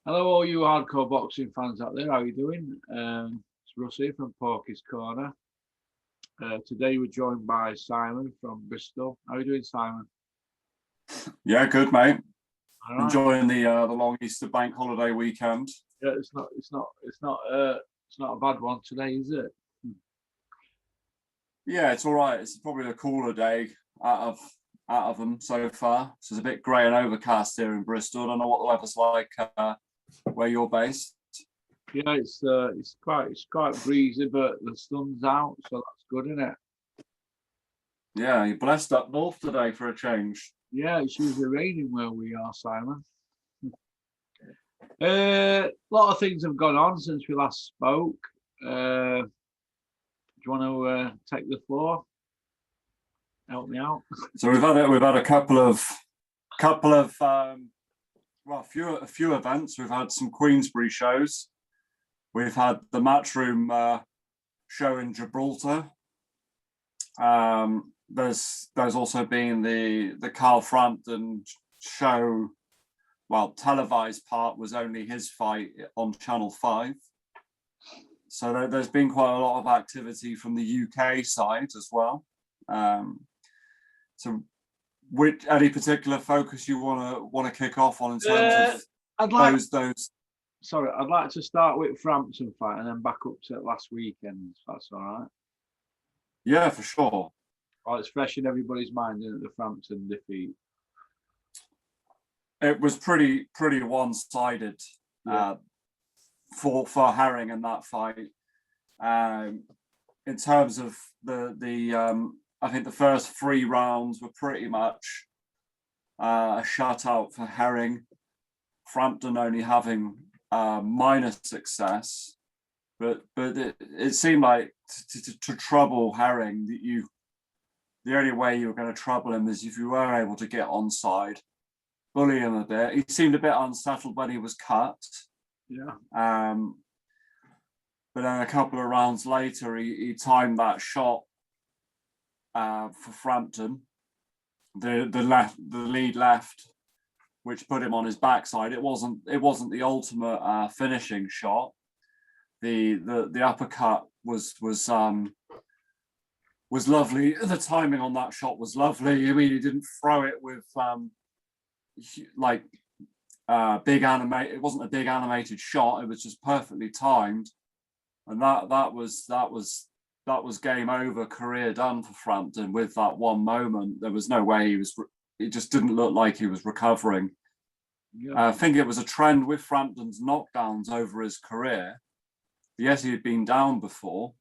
Hello, all you hardcore boxing fans out there. How are you doing? It's Russ here from Porky's Corner. Today we're joined by Simon from Bristol. How are you doing, Simon? Yeah, good, mate. All right. Enjoying the long Easter bank holiday weekend. Yeah, it's not a bad one today, is it? Yeah, it's all right. It's probably a cooler day out of them so far. So it's a bit grey and overcast here in Bristol. I don't know what the weather's like where you're based. Yeah, it's quite breezy, but the sun's out, so that's good, isn't it? Yeah, you're blessed up north today for a change. Yeah, it's usually raining where we are, Simon. A lot of things have gone on since we last spoke. Do you want to take the floor? Help me out. So we've had a couple of a few events. We've had some Queensberry shows. We've had the Matchroom show in Gibraltar. There's also been the Carl Frampton show. Well, televised part was only his fight on Channel 5. So there's been quite a lot of activity from the UK side as well. So, which any particular focus you want to kick off on in terms of those? Sorry, I'd like to start with Frampton fight and then back up to last weekend. If that's all right. Yeah, for sure. Oh, it's fresh in everybody's mind, isn't it, the Frampton defeat? It was pretty one-sided for Herring in that fight. In terms of the I think the first 3 rounds were pretty much a shutout for Herring. Frampton only having minor success, but it seemed like to trouble Herring, the only way you were going to trouble him is if you were able to get onside, bully him a bit. He seemed a bit unsettled when he was cut. Yeah. But then a couple of rounds later, he timed that shot for Frampton, the lead left, which put him on his backside. It wasn't the ultimate finishing shot. The uppercut was lovely. The timing on that shot was lovely. I mean, he didn't throw it with big animate. It wasn't a big animated shot. It was just perfectly timed, and that was game over, career done for Frampton with that one moment. There was no way it just didn't look like he was recovering. Yeah. I think it was a trend with Frampton's knockdowns over his career. Yes, he had been down before.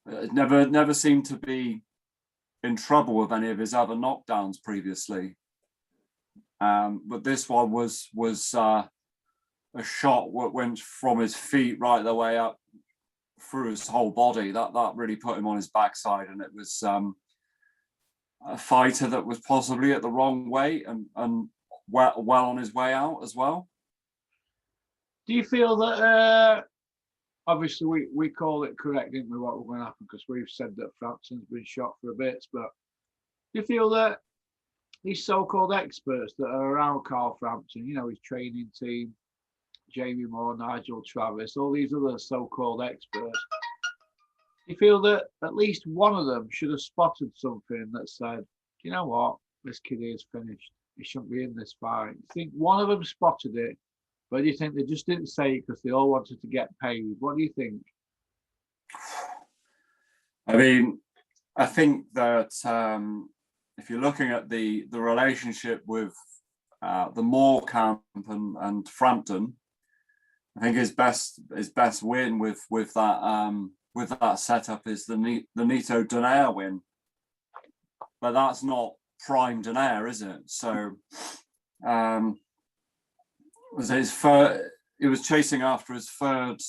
It never seemed to be in trouble with any of his other knockdowns previously. But this one was a shot that went from his feet right the way up through his whole body. That really put him on his backside, and it was a fighter that was possibly at the wrong weight and well on his way out as well. Do you feel that obviously we call it correct, didn't we, what was going to happen, because we've said that Frampton's been shot for a bit, but do you feel that these so-called experts that are around Carl Frampton, his training team, Jamie Moore, Nigel Travis, all these other so-called experts, you feel that at least one of them should have spotted something that said, you know what, this kid is finished. He shouldn't be in this fight. You think one of them spotted it, but do you think they just didn't say it because they all wanted to get paid? What do you think? I mean, I think that if you're looking at the relationship with the Moore camp and Frampton, I think his best win with that setup is the Nito Donaire win, but that's not prime Donaire, is it? So he was chasing after his third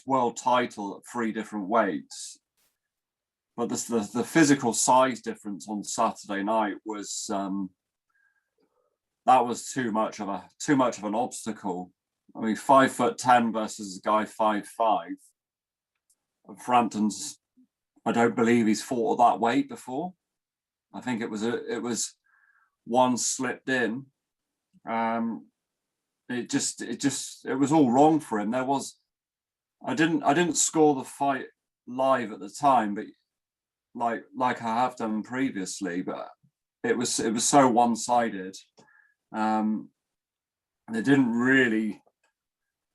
world title at 3 different weights, but the physical size difference on Saturday night was that was too much of an obstacle. I mean, 5'10" versus a guy 5'5". Frampton's, I don't believe he's fought at that weight before. I think it was one slipped in. it was all wrong for him. I didn't score the fight live at the time, but like I have done previously, but it was so one-sided. And it didn't really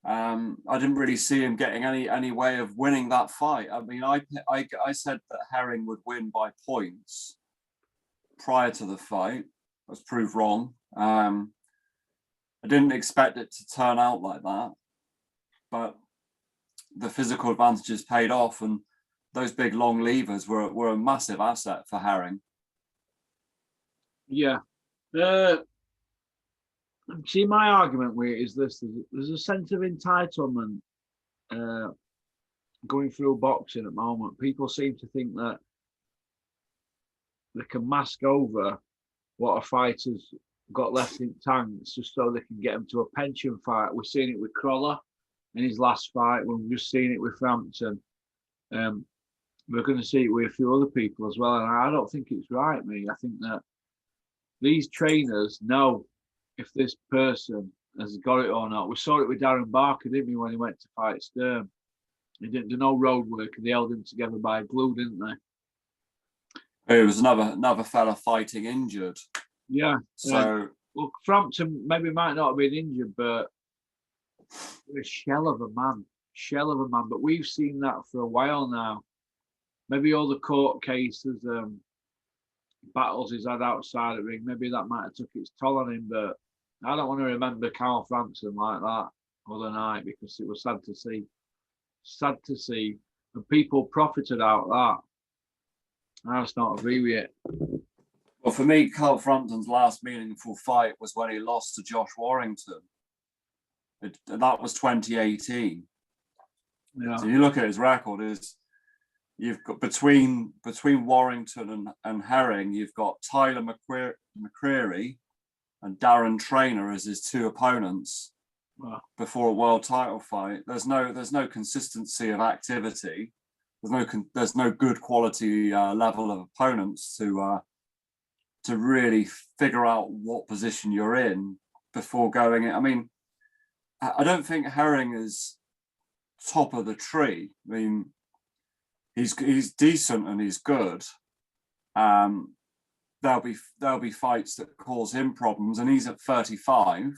I didn't really see him getting any way of winning that fight. I mean, I said that Herring would win by points prior to the fight. I was proved wrong. I didn't expect it to turn out like that, but the physical advantages paid off, and those big long levers were a massive asset for Herring. Yeah. See, my argument with it is this: there's a sense of entitlement going through boxing at the moment. People seem to think that they can mask over what a fighter's got left in tanks just so they can get him to a pension fight. We've seen it with Crawler in his last fight. We've just seen it with Frampton. We're going to see it with a few other people as well. And I don't think it's right, me. I think that these trainers know if this person has got it or not. We saw it with Darren Barker, didn't we, when he went to fight Stern? He didn't do no road work, and they held him together by glue, didn't they? It was another fella fighting injured. Yeah. So well, Frampton maybe might not have been injured, but a shell of a man. But we've seen that for a while now. Maybe all the court cases, battles he's had outside the ring, maybe that might have took its toll on him. But I don't want to remember Carl Frampton like that other night, because it was sad to see. Sad to see. And people profited out of that. I just don't agree with it. Well, for me, Carl Frampton's last meaningful fight was when he lost to Josh Warrington. That was 2018. Yeah. So you look at his record, you've got between Warrington and Herring, you've got Tyler McCreary and Darren Trainer as his two opponents before a world title fight. There's no consistency of activity. There's no good quality level of opponents to really figure out what position you're in before going in. I mean, I don't think Herring is top of the tree. I mean, he's decent and he's good. There'll be fights that cause him problems, and he's at 35.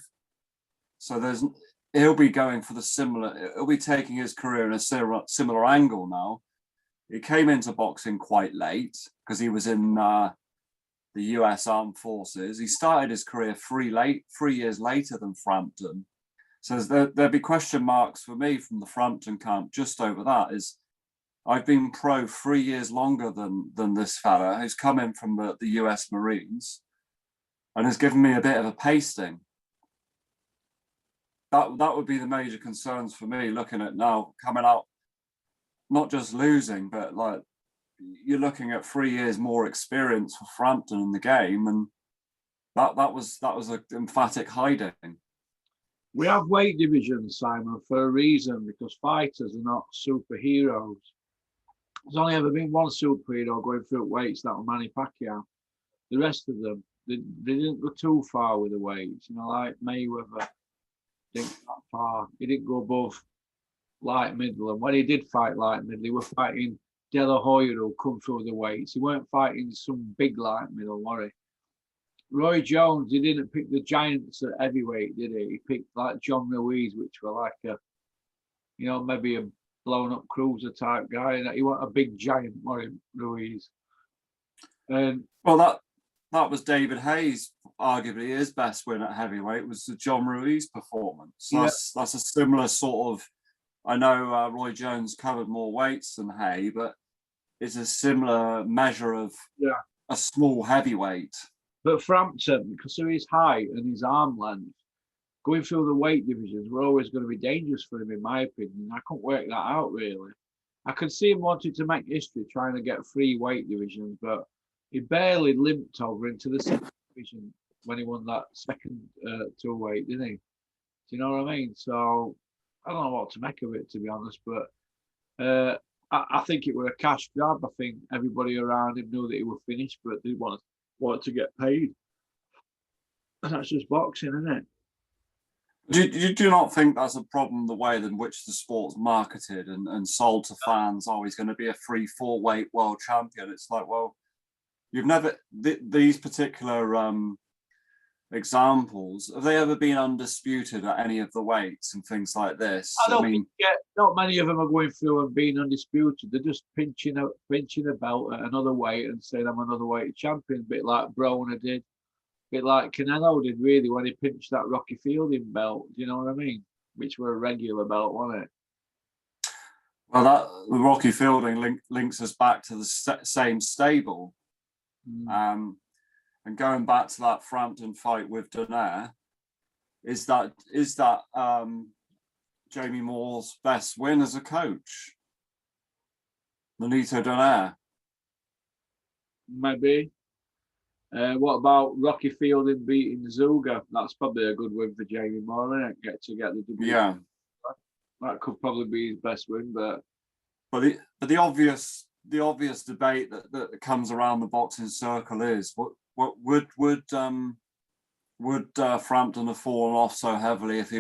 So he'll be going for he'll be taking his career in a similar angle now. He came into boxing quite late because he was in the US Armed Forces. He started his career 3 years later than Frampton. So there'll be question marks for me from the Frampton camp just over that. I've been pro 3 years longer than this fella who's come in from the US Marines and has given me a bit of a pasting. That would be the major concerns for me, looking at now coming out, not just losing, but like you're looking at 3 years more experience for Frampton in the game, and that was an emphatic hiding. We have weight divisions, Simon, for a reason, because fighters are not superheroes. There's only ever been one superhero going through weights, that was Manny Pacquiao. The rest of them, they didn't go too far with the weights. You know, like Mayweather didn't go that far. He didn't go above light middle. And when he did fight light middle, he was fighting De La Hoya who come through the weights. He weren't fighting some big light middle, were he? Roy Jones, he didn't pick the giants at heavyweight, did he? He picked like John Ruiz, which were like maybe a blown up cruiser type guy. He wasn't a big giant, was he, Ruiz? And well, that was David Hayes, arguably his best win at heavyweight was the John Ruiz performance. So yeah. That's a similar sort of. I know Roy Jones covered more weights than Hay, but it's a similar measure of a small heavyweight. But Frampton, because of his height and his arm length, going through the weight divisions were always going to be dangerous for him, in my opinion. I couldn't work that out, really. I could see him wanting to make history, trying to get 3 weight divisions, but he barely limped over into the second division when he won that second 2 weight, didn't he? Do you know what I mean? So I don't know what to make of it, to be honest, but I think it was a cash grab. I think everybody around him knew that he was finished, but they wanted to get paid. And that's just boxing, isn't it? Do you not think that's a problem, the way in which the sport's marketed and sold to fans? Oh, he's going to be a free four-weight world champion. It's like, well, you've never, these particular examples, have they ever been undisputed at any of the weights and things like this? I don't think not many of them are going through and being undisputed. They're just pinching a belt at another weight and saying I'm another weight champion, a bit like Broner did. Bit like Canelo did, really, when he pinched that Rocky Fielding belt. Do you know what I mean? Which were a regular belt, wasn't it? Well, the Rocky Fielding links us back to the same stable. And going back to that Frampton fight with Donaire, is that Jamie Moore's best win as a coach? Nonito Donaire? Maybe. What about Rocky Fielding beating Zuga? That's probably a good win for Jamie Moore, isn't it? Get the W. Yeah, that could probably be his best win. But the obvious debate that comes around the boxing circle is what would Frampton have fallen off so heavily if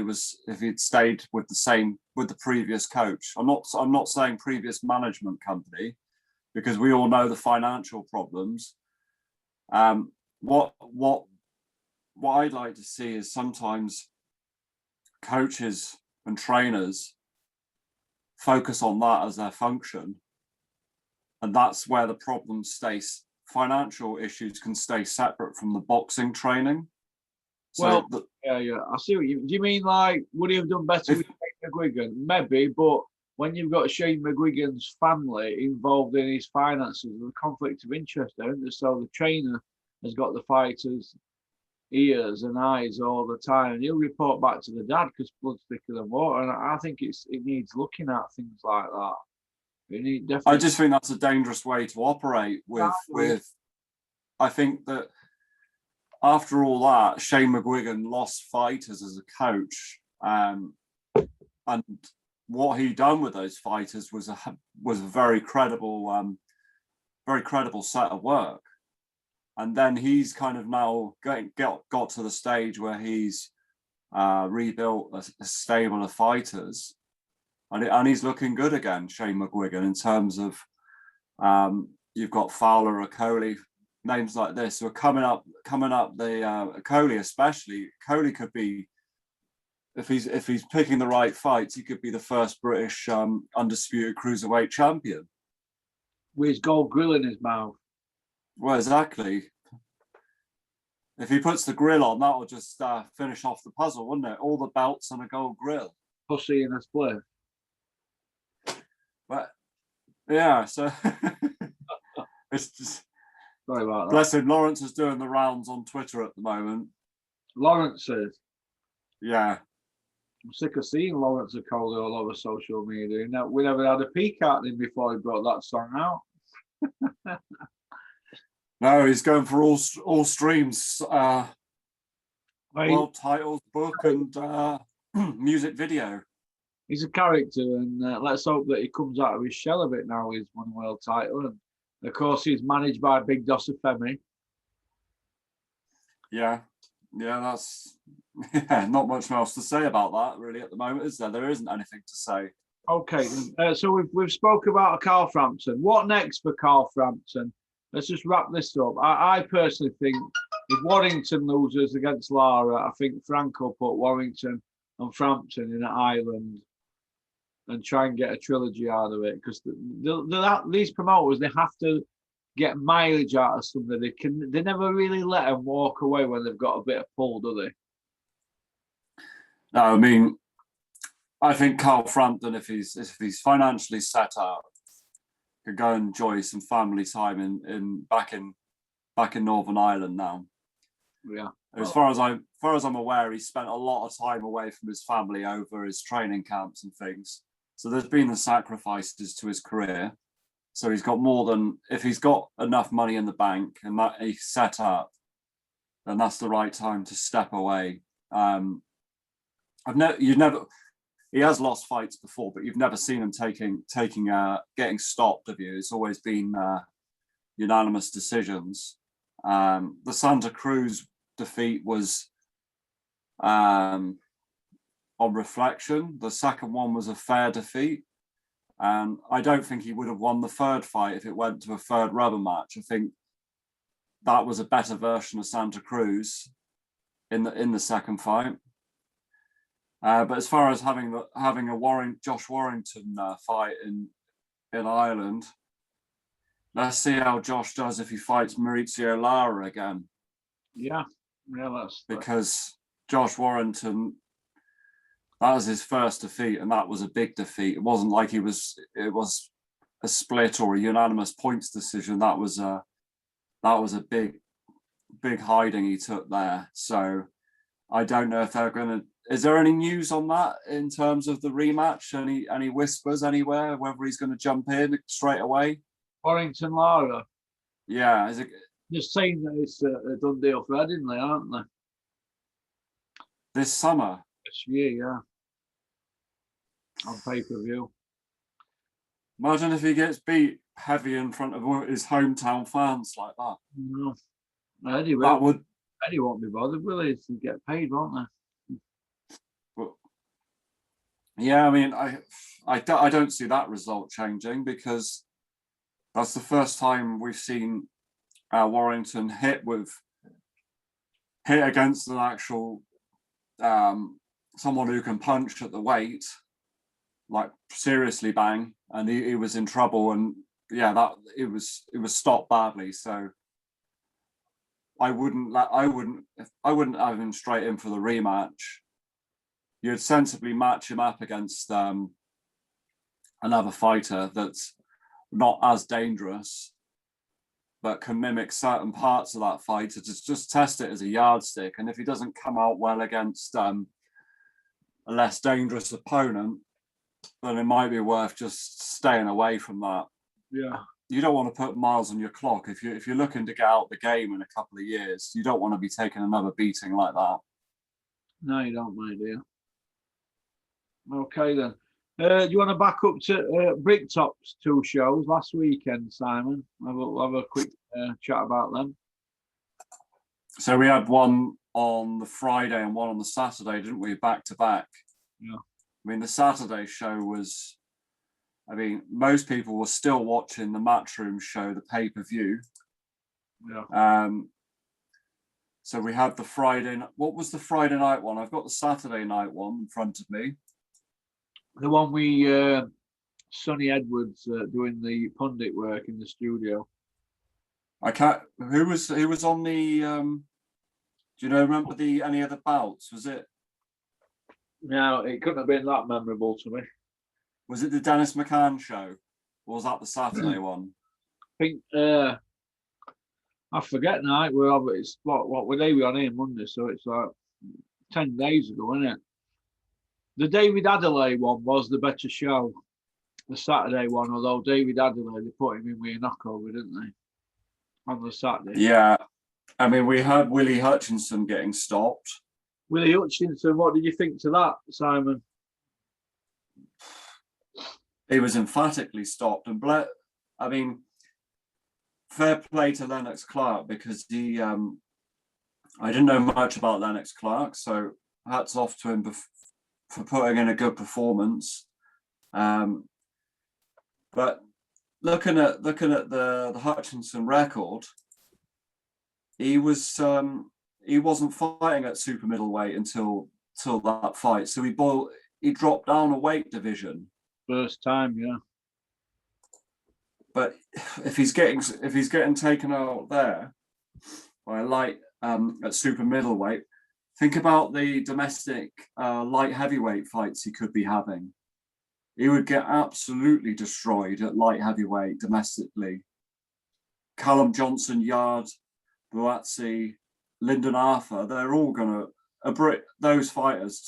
he'd stayed with the previous coach? I'm not saying previous management company, because we all know the financial problems. What I'd like to see is sometimes coaches and trainers focus on that as their function, and that's where the problems stay. Financial issues can stay separate from the boxing training. So yeah, I see what do you mean. Like, would he have done better with Shane McGuigan? Maybe, but when you've got Shane McGuigan's family involved in his finances, there's a conflict of interest there, isn't there? So the trainer has got the fighters' ears and eyes all the time, and he'll report back to the dad because blood's thicker than water. And I think it needs looking at things like that. I just think that's a dangerous way to operate with. I think that after all that, Shane McGuigan lost fighters as a coach, and what he done with those fighters was a very credible set of work. And then he's kind of now got to the stage where he's rebuilt a stable of fighters, and he's looking good again, Shane McGuigan, in terms of you've got Fowler, Okolie, names like this who are coming up. The Okolie especially. Okolie could be, if he's picking the right fights, he could be the first British undisputed cruiserweight champion with his gold grill in his mouth. Well, exactly. If he puts the grill on, that'll just finish off the puzzle, wouldn't it? All the belts and a gold grill. Pussy in a split. But yeah, so it's just. Sorry about that. Bless him. Lawrence is doing the rounds on Twitter at the moment. Lawrence is. Yeah. I'm sick of seeing Lawrence Okolie all over social media. We never had a peek at him before he brought that song out. No, he's going for all streams. World titles, book, and music video. He's a character, and let's hope that he comes out of his shell a bit now. He's won a world title, and of course, he's managed by Big Dossa Femi. Yeah, that's not much else to say about that, really, at the moment, is there? There isn't anything to say. Okay, so we've spoke about Carl Frampton. What next for Carl Frampton? Let's just wrap this up. I personally think if Warrington loses against Lara, I think Frank will put Warrington and Frampton in an island and try and get a trilogy out of it, because these promoters, they have to get mileage out of somebody. They never really let them walk away when they've got a bit of pull, do they? No, I mean, I think Carl Frampton, if he's financially set up, could go and enjoy some family time back in Northern Ireland now. Yeah. As far as I'm aware, he spent a lot of time away from his family over his training camps and things. So there's been the sacrifices to his career. So he's got more than, if he's got enough money in the bank and that he's set up, then that's the right time to step away. He has lost fights before, but you've never seen him getting stopped, have you? It's always been unanimous decisions. The Santa Cruz defeat was on reflection, the second one was a fair defeat. And I don't think he would have won the third fight if it went to a third rubber match. I think that was a better version of Santa Cruz in the second fight. But as far as having a Josh Warrington fight in Ireland, let's see how Josh does if he fights Maurizio Lara again. Yeah, because Josh Warrington, that was his first defeat, and that was a big defeat. It wasn't like it was a split or a unanimous points decision. That was a big hiding he took there. So I don't know if they're going to. Is there any news on that in terms of the rematch? Any whispers anywhere whether he's going to jump in straight away? Warrington Lara. Yeah, is it just saying that it's a done deal for Headingley, aren't they? This summer. This year, yeah. On pay-per-view. Imagine if he gets beat heavy in front of his hometown fans like that. No. Eddie won't be bothered, will he? To get paid, won't they? Well, yeah, I mean, I don't see that result changing, because that's the first time we've seen Warrington hit against an actual someone who can punch at the weight, like seriously bang, and he was in trouble, and yeah, that it was stopped badly. So I wouldn't have him straight in for the rematch. You'd sensibly match him up against another fighter that's not as dangerous, but can mimic certain parts of that fighter to just test it as a yardstick. And if he doesn't come out well against a less dangerous opponent, then it might be worth just staying away from that. Yeah. You don't want to put miles on your clock. If you're looking to get out the game in a couple of years, you don't want to be taking another beating like that. No, you don't, my dear. Okay, then. Do you want to back up to Bricktop's 2 shows last weekend, Simon? We'll have a quick chat about them. So we had one on the Friday and one on the Saturday, didn't we? Back to back. Yeah. I mean, the Saturday show was, I mean, most people were still watching the Matchroom show, the pay-per-view. Yeah. So we had the Friday. What was the Friday night one? I've got the Saturday night one in front of me. The one we Sonny Edwards doing the pundit work in the studio. I can't. Who was on the? Do you know? Remember any of the bouts? Was it? No, it couldn't have been that memorable to me. Was it the Dennis McCann show, or was that the Saturday one? I think I forget now. It's what day we on here Monday, so it's like 10 days ago, isn't it? The David Adelaide one was the better show. The Saturday one, although David Adelaide, they put him in with a knockover, didn't they? On the Saturday. Yeah. I mean, we had Willie Hutchinson getting stopped. Willie Hutchinson, what did you think to that, Simon? He was emphatically stopped. And I mean, fair play to Lennox Clark, because he, I didn't know much about Lennox Clark, so hats off to him for putting in a good performance. But looking at the Hutchinson record, he wasn't fighting at super middleweight until that fight. So he dropped down a weight division. First time, yeah. But if he's getting taken out there by light at super middleweight, think about the domestic light heavyweight fights he could be having. He would get absolutely destroyed at light heavyweight domestically. Callum Johnson, Yard, Buatsi, Lyndon Arthur, they're all going to, those fighters,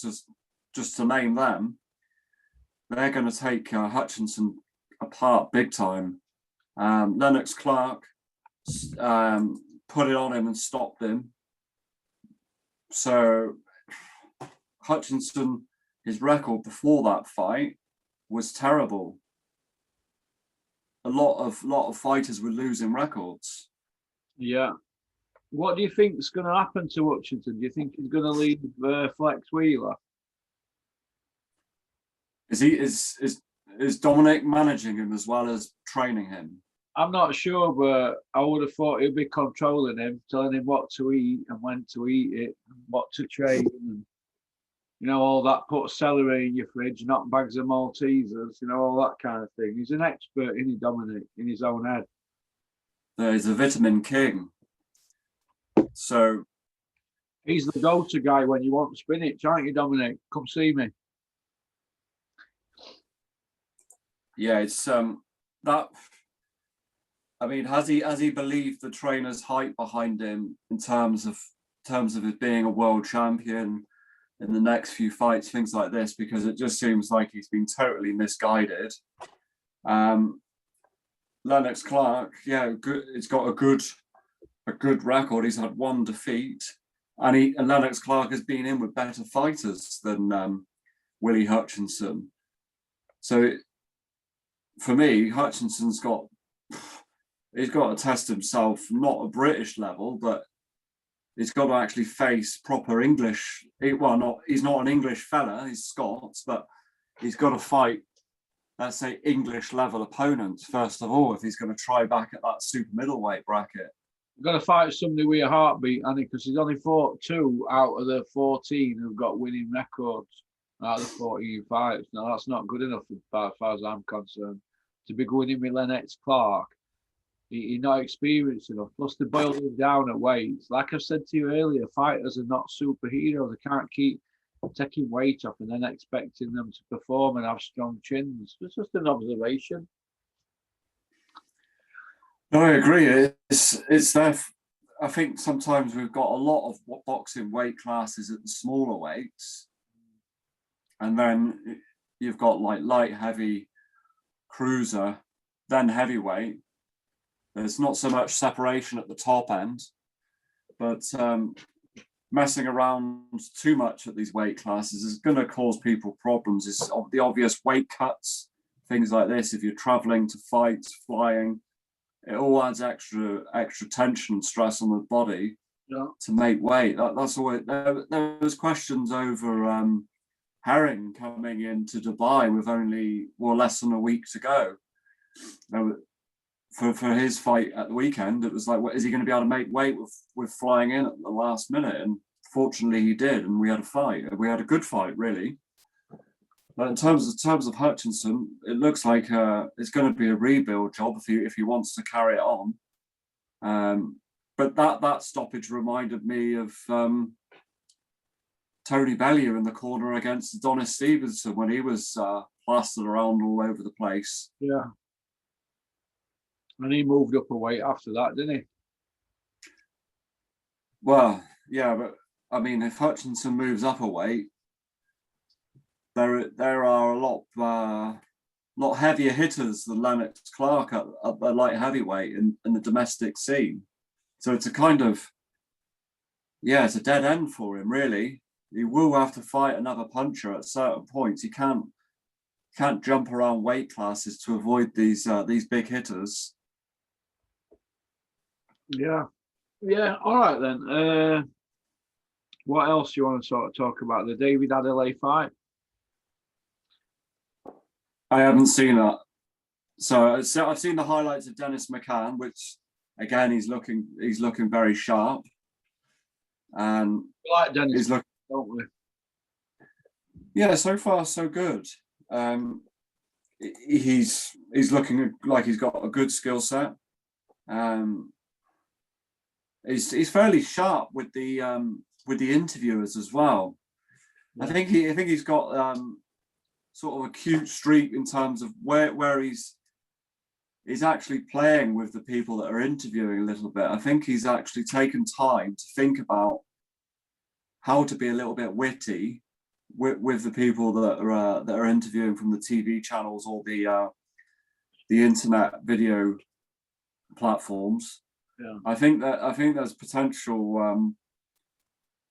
just to name them, they're going to take Hutchinson apart big time. Lennox Clark put it on him and stopped him. So Hutchinson, his record before that fight was terrible. A lot of fighters were losing records. Yeah. What do you think is going to happen to Hutchinson? Do you think he's going to leave Flex Wheeler? Is Dominic managing him as well as training him? I'm not sure, but I would have thought he'd be controlling him, telling him what to eat and when to eat it, and what to train, and all that. Put celery in your fridge, not bags of Maltesers, all that kind of thing. He's an expert, isn't he, Dominic, in his own head. He's a vitamin king. So he's the go-to guy when you want spinach, aren't you, Dominic? Come see me. Yeah, it's that. I mean, has he believed the trainer's hype behind him in terms of it being a world champion in the next few fights, things like this? Because it just seems like he's been totally misguided. Lennox Clark, yeah, good. It's got a good record. He's had one defeat, and Lennox Clark has been in with better fighters than Willie Hutchinson. So for me, Hutchinson's got to test himself, not a British level, but he's got to actually face proper English. He's not an English fella, he's Scots, but he's got to fight, let's say, English level opponents first of all, if he's going to try back at that super middleweight bracket. You've got to fight somebody with a heartbeat, Annie, because he's only fought 2 out of the 14 who've got winning records out of the 14 fights. Now, that's not good enough as far as I'm concerned. To be going in with Lennox Clark, he's not experienced enough. Plus, they boil him down at weights. Like I said to you earlier, fighters are not superheroes. They can't keep taking weight off and then expecting them to perform and have strong chins. It's just an observation. No, I agree. It's there. I think sometimes we've got a lot of boxing weight classes at the smaller weights, and then you've got like light, heavy, cruiser, then heavyweight. There's not so much separation at the top end, but messing around too much at these weight classes is going to cause people problems. It's the obvious weight cuts, things like this. If you're traveling to fights, flying, it all adds extra tension and stress on the body to make weight. That's always there was questions over Herring coming into Dubai with only less than a week to go. For his fight at the weekend, it was like, is he going to be able to make weight with flying in at the last minute? And fortunately, he did, and we had a fight. We had a good fight, really. But in terms of Hutchinson, it looks like it's going to be a rebuild job if he wants to carry it on. But that stoppage reminded me of Tony Bellew in the corner against Adonis Stevenson when he was plastered around all over the place. Yeah. And he moved up a weight after that, didn't he? Well, yeah, but I mean, if Hutchinson moves up a weight, there are a lot heavier hitters than Lennox Clark at the light heavyweight in the domestic scene. So it's a kind of, it's a dead end for him, really. He will have to fight another puncher at certain points. He can't jump around weight classes to avoid these big hitters. Yeah. All right then. What else do you want to sort of talk about? The David Adelaide fight. I haven't seen that. So I've seen the highlights of Dennis McCann, which again he's looking very sharp. And we like Dennis, don't we? Yeah, so far so good. He's looking like he's got a good skill set. He's fairly sharp with the interviewers as well. Yeah. I think he's got sort of a cute streak in terms of where he's actually playing with the people that are interviewing a little bit. I think he's actually taken time to think about how to be a little bit witty with the people that are interviewing from the TV channels or the internet video platforms. Yeah. I think there's potential.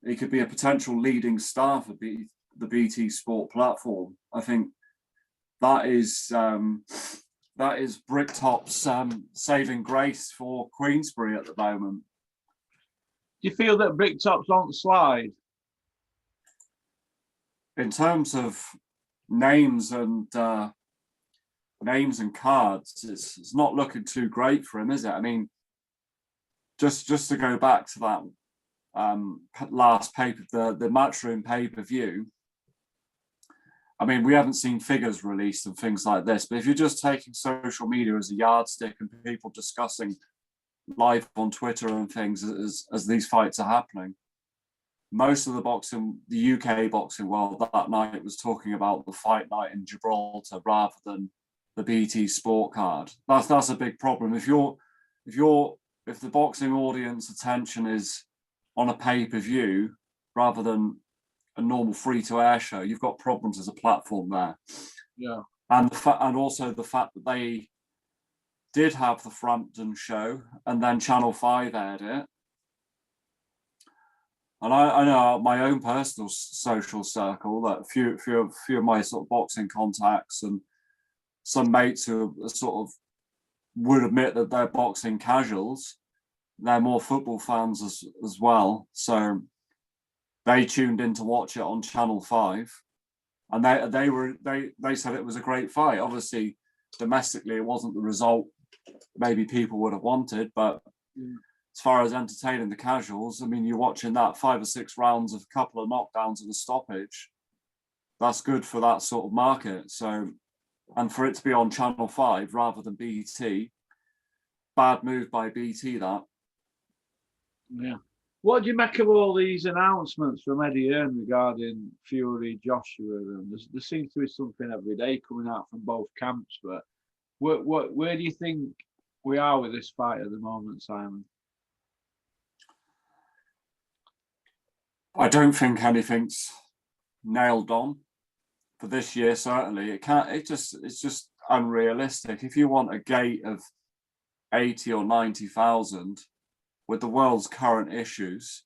He could be a potential leading star for the BT Sport platform. I think that is Bricktop's saving grace for Queensberry at the moment. Do you feel that Bricktop's on the slide? In terms of names and cards, it's not looking too great for him, is it? I mean, just to go back to that last paper, the Matchroom pay-per-view. I mean, we haven't seen figures released and things like this, but if you're just taking social media as a yardstick and people discussing live on Twitter and things as these fights are happening, most of the UK boxing world that night was talking about the fight night in Gibraltar rather than the BT Sport card. That's a big problem. If the boxing audience attention is on a pay-per-view rather than a normal free-to-air show, you've got problems as a platform there. Yeah. And also the fact that they did have the Frampton show and then Channel 5 aired it. And I know my own personal social circle that a few of my sort of boxing contacts and some mates who are sort of would admit that they're boxing casuals. They're more football fans as well. So they tuned in to watch it on Channel 5, and they said it was a great fight. Obviously, domestically, it wasn't the result maybe people would have wanted, but as far as entertaining the casuals, I mean, you're watching that 5 or 6 rounds of a couple of knockdowns and a stoppage. That's good for that sort of market. So, and for it to be on Channel 5 rather than BT, bad move by BT that. Yeah. What do you make of all these announcements from Eddie Hearn regarding Fury, Joshua? And there seems to be something every day coming out from both camps. But where do you think we are with this fight at the moment, Simon? I don't think anything's nailed on for this year. Certainly, it's just unrealistic. If you want a gate of 80 or 90,000 with the world's current issues,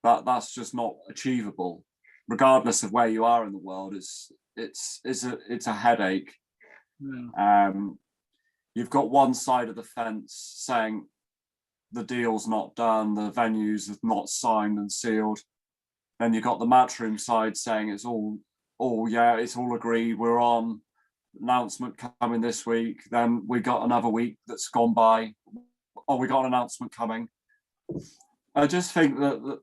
that's just not achievable, regardless of where you are in the world. It's a headache. Yeah. You've got one side of the fence saying the deal's not done, the venues have not signed and sealed. Then you've got the Matchroom side saying it's all agreed, we're on, announcement coming this week. Then we got another week that's gone by. Oh, we got an announcement coming. I just think that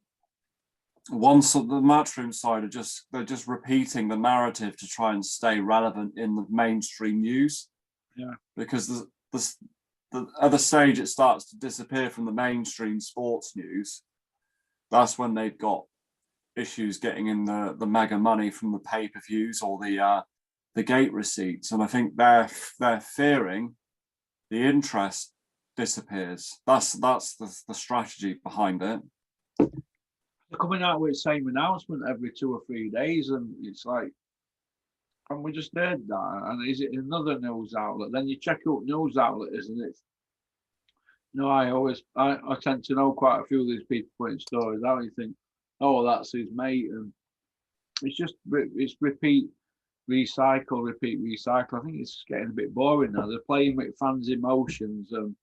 once the Matchroom side they're just repeating the narrative to try and stay relevant in the mainstream news. Yeah. Because the other stage it starts to disappear from the mainstream sports news, that's when they've got issues getting in the mega money from the pay-per-views or the gate receipts. And I think they're fearing the interest disappears. That's the strategy behind it. They're coming out with the same announcement every 2 or 3 days, and it's like, and we just heard that, and is it another news outlet? Then you check out news outlet, isn't it? No, I tend to know quite a few of these people putting stories out. You think, oh, that's his mate, and it's repeat, recycle. I think it's getting a bit boring now. They're playing with fans' emotions, and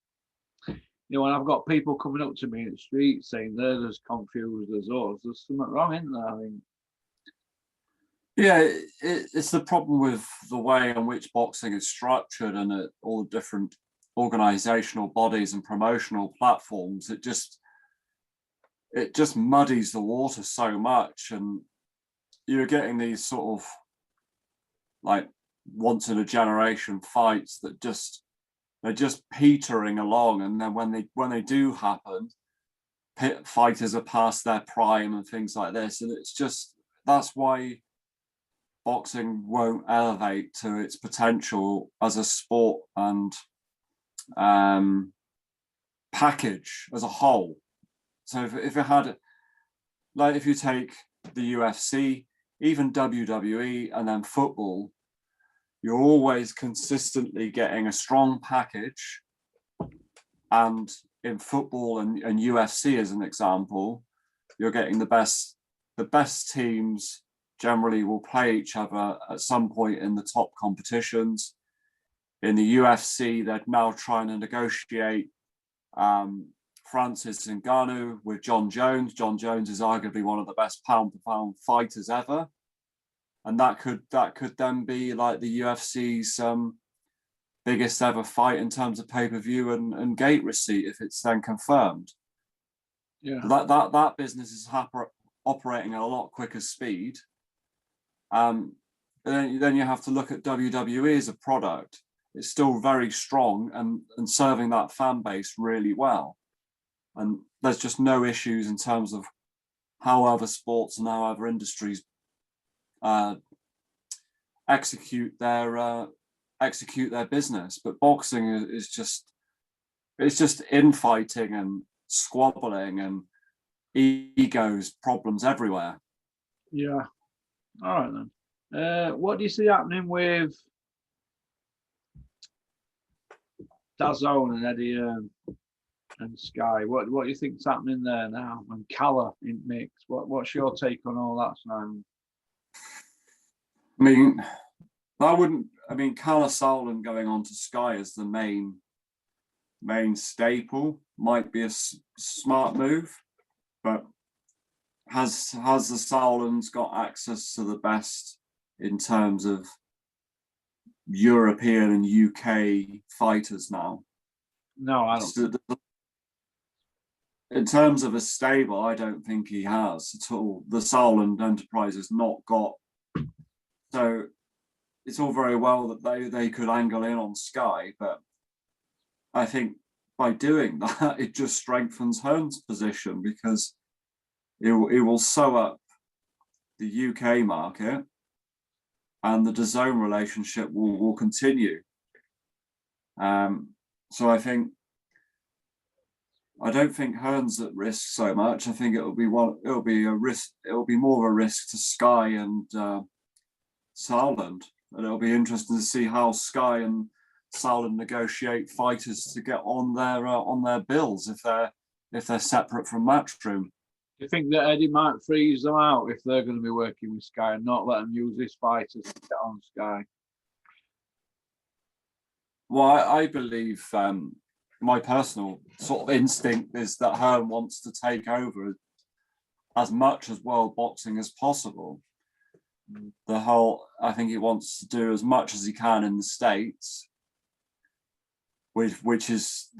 and I've got people coming up to me in the street saying they're as confused as us. There's something wrong, isn't there? I mean, yeah, it's the problem with the way in which boxing is structured and all the different organizational bodies and promotional platforms. It just muddies the water so much, and you're getting these sort of like once in a generation fights that they're just petering along, and then when they do happen, fighters are past their prime and things like this, and that's why boxing won't elevate to its potential as a sport and package as a whole. So if it had, like, if you take the UFC, even WWE, and then football, you're always consistently getting a strong package. And in football and UFC, as an example, you're getting the best teams generally will play each other at some point in the top competitions. In the UFC, they're now trying to negotiate Francis Ngannou with John Jones. John Jones is arguably one of the best pound-for-pound fighters ever. and that could then be like the UFC's biggest ever fight in terms of pay-per-view and gate receipt if it's then confirmed. Yeah. That business is operating at a lot quicker speed. Then you have to look at WWE as a product. It's still very strong and serving that fan base really well. And there's just no issues in terms of how other sports and how other industries execute their business. But boxing is just infighting and squabbling and egos, problems everywhere. Yeah. All right then. What do you see happening with DAZN and Eddie and Sky? What do you think's happening there now? And Calla in mix. What's your take on all that, Simon? I mean, Calla Sauerland going on to Sky as the main staple might be a smart move, but has the Sauerlands got access to the best in terms of European and UK fighters now? No, I don't. In terms of a stable, I don't think he has at all. The Sauerland enterprise has not got. So it's all very well that they could angle in on Sky, but I think by doing that, it just strengthens Hearn's position because it will sew up the UK market, and the DAZN relationship will continue. So I don't think Hearn's at risk so much. I think it'll be more of a risk to Sky and Sauerland, and it'll be interesting to see how Sky and Sauerland negotiate fighters to get on their bills if they're separate from Matchroom. Do you think that Eddie might freeze them out if they're going to be working with Sky and not let them use his fighters to get on Sky? Well, I believe my personal sort of instinct is that Hearn wants to take over as much as world boxing as possible. I think he wants to do as much as he can in the States, which is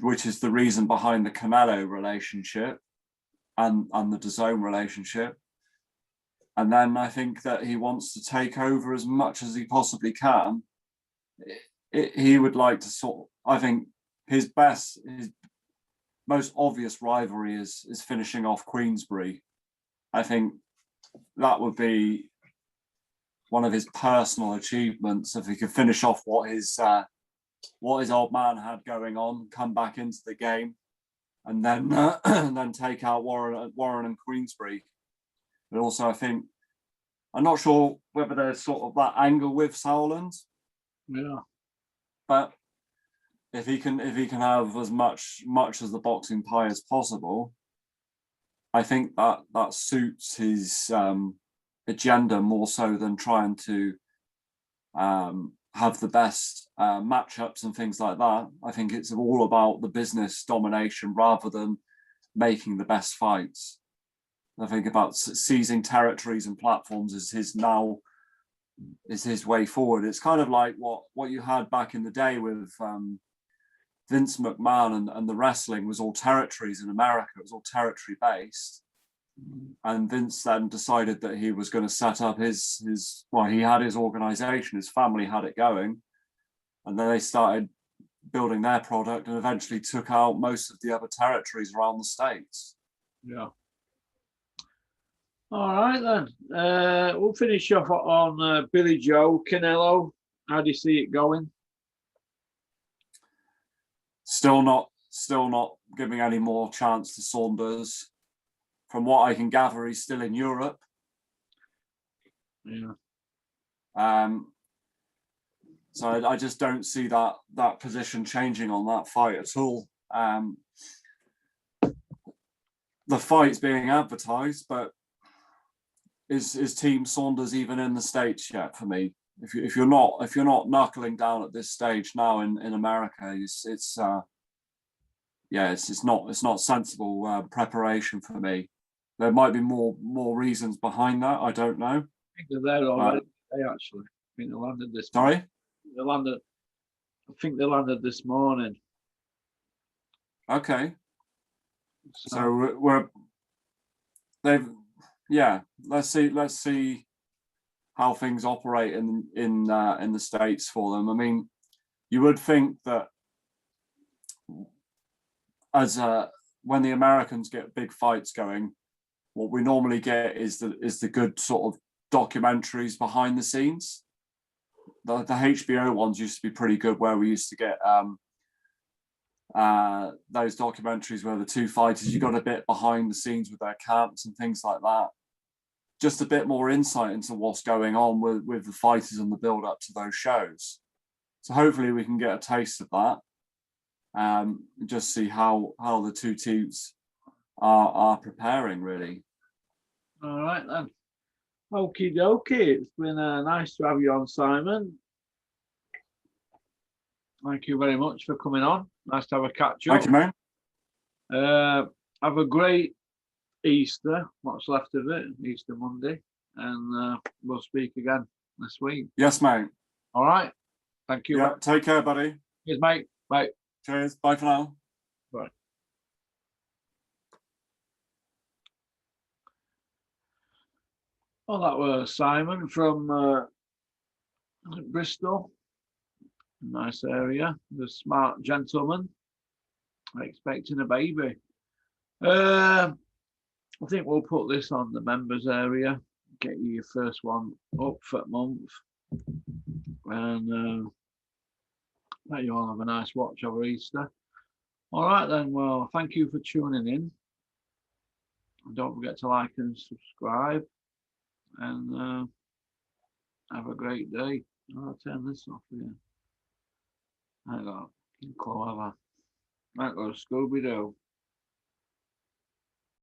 the reason behind the Canelo relationship and the DAZN relationship. And then I think that he wants to take over as much as he possibly can. He would like to I think his most obvious rivalry is finishing off Queensberry. I think that would be one of his personal achievements if he could finish off what his old man had going on, come back into the game, and then take out Warren and Queensberry. But also, I think I'm not sure whether there's sort of that angle with Sauerland. Yeah. But if he can have as much as the boxing pie as possible, I think that suits his agenda more so than trying to have the best matchups and things like that. I think it's all about the business domination rather than making the best fights. I think about seizing territories and platforms is his way forward. It's kind of like what you had back in the day with Vince McMahon and the wrestling was all territories in America. It was all territory based. And Vince then decided that he was going to set up he had his organization, his family had it going. And then they started building their product and eventually took out most of the other territories around the States. Yeah. All right, then. We'll finish off on Billy Joe, Canelo. How do you see it going? Still not giving any more chance to Saunders. From what I can gather, he's still in Europe. Yeah. So I just don't see that position changing on that fight at all. The fight's being advertised, but is Team Saunders even in the States yet? For me, if you're not knuckling down at this stage now in America, it's not sensible preparation for me. There might be more reasons behind that. I don't know. I think they're there already. Hey, actually, I think they landed this. Sorry. They landed. I think they landed this morning. Okay. So they've yeah. Let's see how things operate in the States for them. I mean, you would think that as when the Americans get big fights going, what we normally get is the good sort of documentaries behind the scenes. The HBO ones used to be pretty good, where we used to get those documentaries where the two fighters, you got a bit behind the scenes with their camps and things like that. Just a bit more insight into what's going on with the fighters and the build up to those shows. So hopefully we can get a taste of that. Just see how the two teams are preparing, really. All right then. Okie dokie. It's been nice to have you on, Simon. Thank you very much for coming on. Nice to have a catch up. Thank you, man. Have a great Easter. What's left of it? Easter Monday, and we'll speak again this week. Yes, mate. All right. Thank you. Yeah. Take care, buddy. Cheers, mate. Bye. Cheers. Bye for now. Bye. Well, that was Simon from Bristol. Nice area. The smart gentleman expecting a baby. I think we'll put this on the members area. Get you your first one up for a month, and let you all have a nice watch over Easter. All right then. Well, thank you for tuning in. Don't forget to like and subscribe, and have a great day. I'll turn this off here. I got clever. That goes Scooby Doo.